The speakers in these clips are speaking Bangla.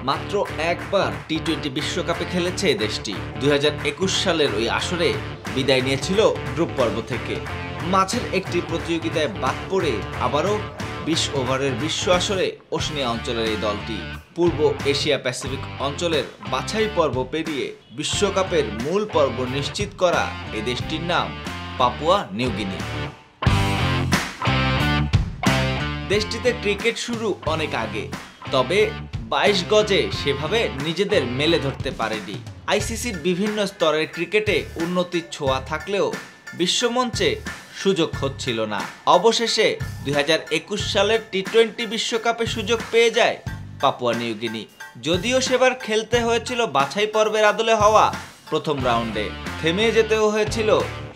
মাত্র একবার টি-20 বিশ্বকাপে খেলেছে দেশটি। 2021 সালের ওই আসরে বিদায় নিয়েছিল গ্রুপ পর্ব থেকে। মাঝের একটি প্রতিযোগিতায় বাদ পড়ে আবারও 20 ওভারের বিশ্ব আসরে ওশেনিয়া অঞ্চলের এই দলটি পূর্ব এশিয়া প্যাসিফিক অঞ্চলের বাছাই পর্ব পেরিয়ে বিশ্বকাপের মূল পর্ব নিশ্চিত করা এই দেশটির নাম পাপুয়া নিউগিনি। দেশটিতে ক্রিকেট শুরু অনেক আগে, তবে 22 গজে সেভাবে নিজেদের মেলে ধরতে পারেনি। আইসিসির বিভিন্ন স্তরের ক্রিকেটে উন্নতির ছোঁয়া থাকলেও বিশ্বমঞ্চে সুযোগ হচ্ছিল না। অবশেষে 2021 সালের টি-20 বিশ্বকাপে সুযোগ পেয়ে যায় পাপুয়া নিউগিনি। যদিও সেবার খেলতে হয়েছিল বাছাই পর্বের আদলে হওয়া প্রথম রাউন্ডে, থেমে যেতেও হয়েছিল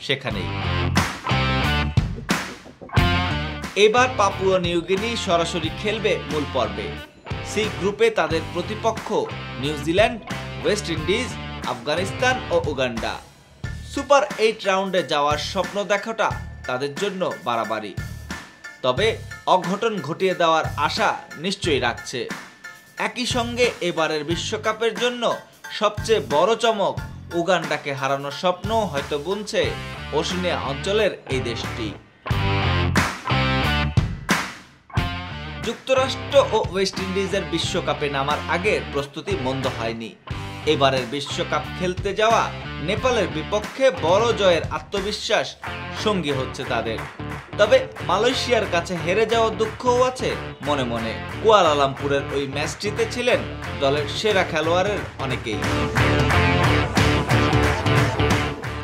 সেখানেই। এবার পাপুয়া নিউগিনি সরাসরি খেলবে মূল পর্বে। সি গ্রুপে তাদের প্রতিপক্ষ নিউজিল্যান্ড, ওয়েস্ট ইন্ডিজ, আফগানিস্তান ও উগান্ডা। সুপার 8 রাউন্ডে যাওয়ার স্বপ্ন দেখাটা তাদের জন্য বাড়াবাড়ি, তবে অঘটন ঘটিয়ে দেওয়ার আশা নিশ্চয়ই রাখছে। একই সঙ্গে এবারের বিশ্বকাপের জন্য সবচেয়ে বড় চমক উগান্ডাকে হারানোর স্বপ্নও হয়তো বুনছে ওশেনিয়া অঞ্চলের এই দেশটি। যুক্তরাষ্ট্র ও ওয়েস্ট ইন্ডিজের বিশ্বকাপে নামার আগের প্রস্তুতি মন্দ হয়নি। এবারের বিশ্বকাপ খেলতে যাওয়া নেপালের বিপক্ষে বড় জয়ের আত্মবিশ্বাস সঙ্গী হচ্ছে তাদের। তবে মালয়েশিয়ার কাছে হেরে যাওয়ার দুঃখও আছে মনে মনে। কুয়ালালামপুরের ওই ম্যাচটিতে ছিলেন দলের সেরা খেলোয়াড়ের অনেকেই।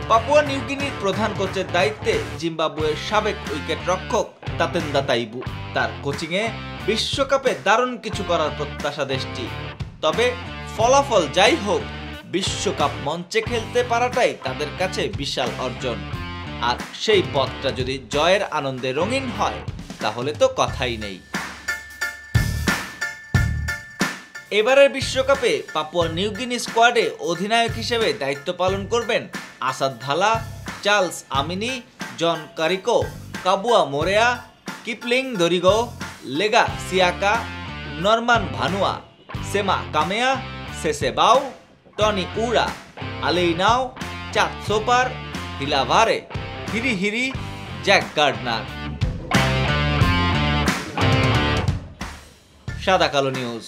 পাপুয়া নিউগিনির প্রধান কোচের দায়িত্বে জিম্বাবুয়ের সাবেক উইকেট রক্ষক তাতেন্দা তাইবু। তার কোচিংয়ে বিশ্বকাপে দারুণ কিছু করার প্রত্যাশা দেশটি। তবে ফলাফল যাই হোক, বিশ্বকাপ মঞ্চে খেলতে পারাটাই তাদের কাছে বিশাল অর্জন। আর সেই পথটা যদি জয়ের আনন্দে রঙিন হয় তাহলে তো কথাই নেই। এবারের বিশ্বকাপে পাপুয়া নিউগিনি স্কোয়াডে অধিনায়ক হিসেবে দায়িত্ব পালন করবেন আসাদ ভালা, চার্লস আমিনি, জন কারিকো, কাবুয়া মোরেয়া, কিপলিং দরিগো, লেগা সিয়াকা, নরমান ভানুয়া, সেমা কামেয়া, সেসেবাও, টনি উড়া, আলেইনাও, চাক সোপার, হিলাভারে, হিরি হিরি, জ্যাক গার্ডনার। সাদা কালো নিউজ।